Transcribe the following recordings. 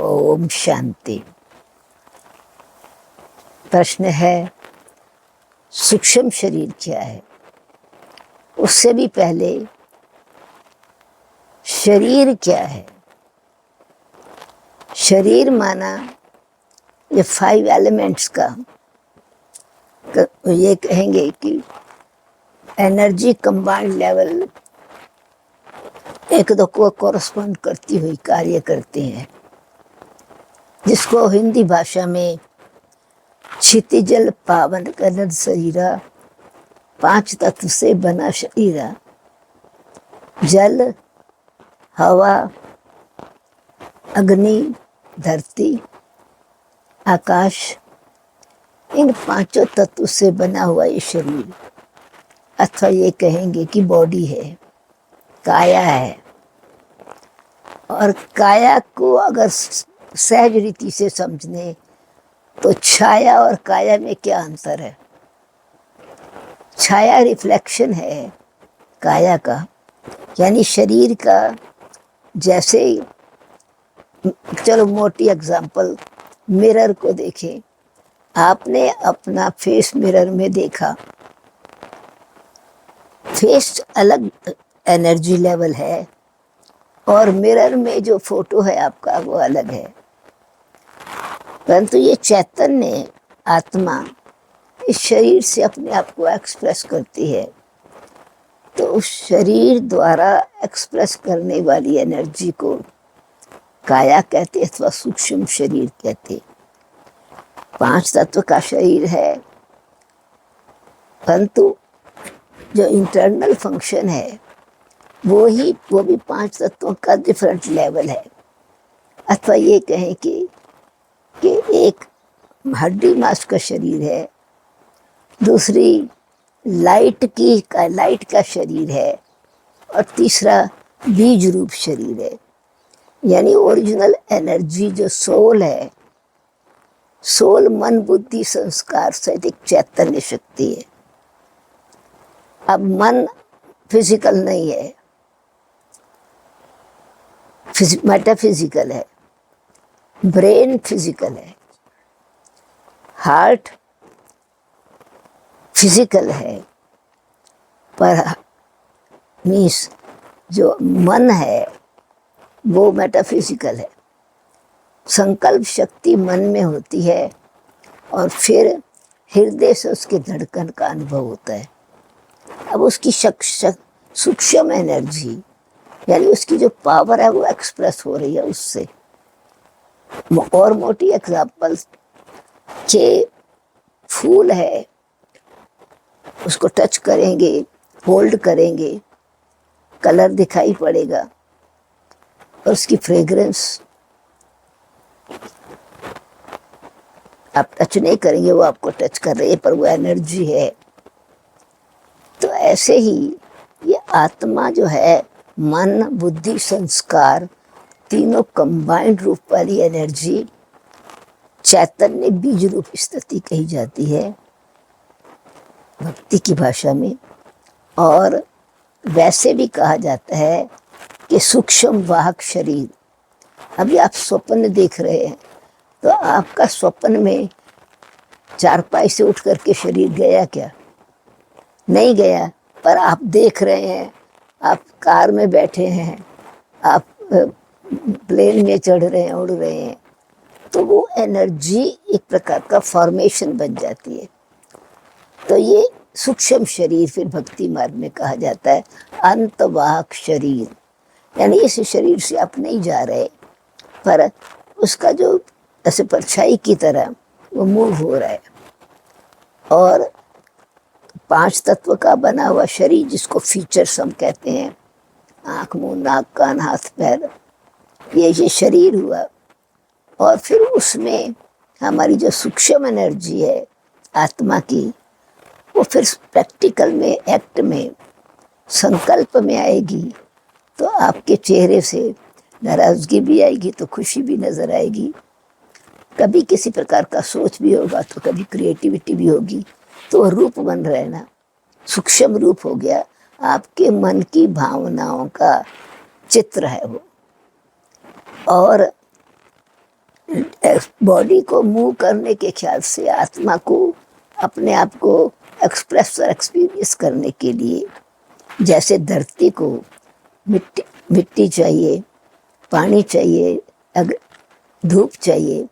ओम शांति। प्रश्न है सूक्ष्म शरीर क्या है। उससे भी पहले शरीर क्या है। शरीर माना ये 5 एलिमेंट्स का ये कहेंगे कि एनर्जी कंबाइंड लेवल एक दो को कोरस्पॉन्ड करती हुई कार्य करते हैं, जिसको हिंदी भाषा में क्षितिजल पावन कनद शरीरा, 5 तत्व से बना शरीरा, जल, हवा, अग्नि, धरती, आकाश, इन 5 तत्व से बना हुआ ये शरीर, अथवा ये कहेंगे कि बॉडी है, काया है। और काया को अगर सहज रीति से समझने तो छाया और काया में क्या अंतर है। छाया रिफ्लेक्शन है काया का, यानी शरीर का। जैसे चलो मोटी एग्जांपल, मिरर को देखें। आपने अपना फेस मिरर में देखा, फेस अलग एनर्जी लेवल है और मिरर में जो फोटो है आपका वो अलग है। परंतु ये चैतन्य आत्मा इस शरीर से अपने आप को एक्सप्रेस करती है, तो उस शरीर द्वारा एक्सप्रेस करने वाली एनर्जी को काया कहते अथवा सूक्ष्म शरीर कहते। 5 तत्व का शरीर है, परंतु जो इंटरनल फंक्शन है वो भी 5 तत्वों का डिफरेंट लेवल है। अथवा ये कहें कि एक हड्डी मांस का शरीर है, दूसरी लाइट का शरीर है, और तीसरा बीज रूप शरीर है। यानी ओरिजिनल एनर्जी जो सोल है, सोल मन बुद्धि संस्कार सहित एक चैतन्य शक्ति है। अब मन फिजिकल नहीं है, मेटाफिजिकल है, ब्रेन फिजिकल है, हार्ट फिजिकल है, पर मीन्स जो मन है वो मेटाफिजिकल है। संकल्प शक्ति मन में होती है और फिर हृदय से उसके धड़कन का अनुभव होता है। अब उसकी सूक्ष्म एनर्जी यानी उसकी जो पावर है वो एक्सप्रेस हो रही है उससे। और मोटी एग्जाम्पल के फूल है, उसको टच करेंगे, होल्ड करेंगे, कलर दिखाई पड़ेगा और उसकी फ्रेग्रेंस आप टच नहीं करेंगे, वो आपको टच कर रही है, पर वो एनर्जी है। तो ऐसे ही ये आत्मा जो है, मन बुद्धि संस्कार तीनों कंबाइंड रूप वाली एनर्जी चैतन्य बीज रूप स्थिति कही जाती है भक्ति की भाषा में। और वैसे भी कहा जाता है कि सूक्ष्म वाहक शरीर। अभी आप स्वप्न देख रहे हैं, तो आपका स्वप्न में चारपाई से उठ करके शरीर गया क्या? नहीं गया, पर आप देख रहे हैं, आप कार में बैठे हैं, आप प्लेन में चढ़ रहे हैं, उड़ रहे हैं, तो वो एनर्जी एक प्रकार का फॉर्मेशन बन जाती है। तो ये सूक्ष्म शरीर फिर भक्ति मार्ग में कहा जाता है अंतवाहक शरीर। यानी इस शरीर से आप नहीं जा रहे, पर उसका जो ऐसे परछाई की तरह वो मूव हो रहा है। और 5 तत्व का बना हुआ शरीर, जिसको फीचर्स हम कहते हैं, आँख मुंह नाक कान हाथ पैर, ये शरीर हुआ। और फिर उसमें हमारी जो सूक्ष्म एनर्जी है आत्मा की, वो फिर प्रैक्टिकल में, एक्ट में, संकल्प में आएगी। तो आपके चेहरे से नाराजगी भी आएगी तो खुशी भी नजर आएगी, कभी किसी प्रकार का सोच भी होगा तो कभी क्रिएटिविटी भी होगी। तो रूप बन रहा है ना, सूक्ष्म रूप हो गया, आपके मन की भावनाओं का चित्र है वो। और बॉडी को मूव करने के ख्याल से आत्मा को अपने आप को एक्सप्रेस और एक्सपीरियंस करने के लिए, जैसे धरती को मिट्टी चाहिए, पानी चाहिए, धूप चाहिए,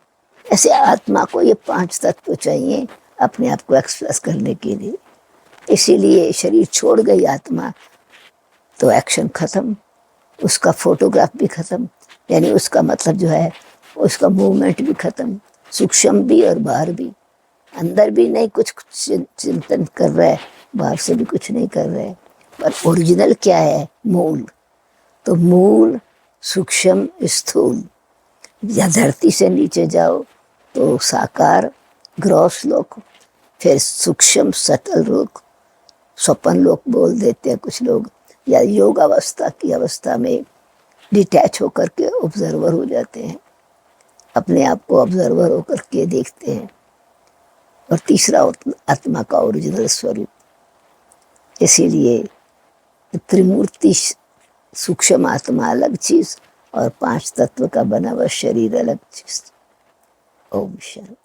ऐसे आत्मा को ये 5 तत्व चाहिए अपने आप को एक्सप्रेस करने के लिए। इसीलिए शरीर छोड़ गई आत्मा तो एक्शन खत्म, उसका फोटोग्राफ भी खत्म, यानी उसका मतलब जो है उसका मूवमेंट भी खत्म, सूक्ष्म भी और बाहर भी। अंदर भी नहीं कुछ चिंतन कर रहा है, बाहर से भी कुछ नहीं कर रहा है। पर ओरिजिनल क्या है? मूल। तो मूल सूक्ष्म स्थूल, या धरती से नीचे जाओ तो साकार ग्रॉस लोक, फिर सूक्ष्म सतल लोक, स्वप्न लोक बोल देते हैं कुछ लोग, या योग अवस्था की अवस्था में डिटैच होकर के ऑब्जर्वर हो जाते हैं, अपने आप को ऑब्जर्वर होकर के देखते हैं। और तीसरा आत्मा का ओरिजिनल स्वरूप। इसीलिए त्रिमूर्ति सूक्ष्म आत्मा अलग चीज और 5 तत्व का बना हुआ शरीर अलग चीज। ओम शांति।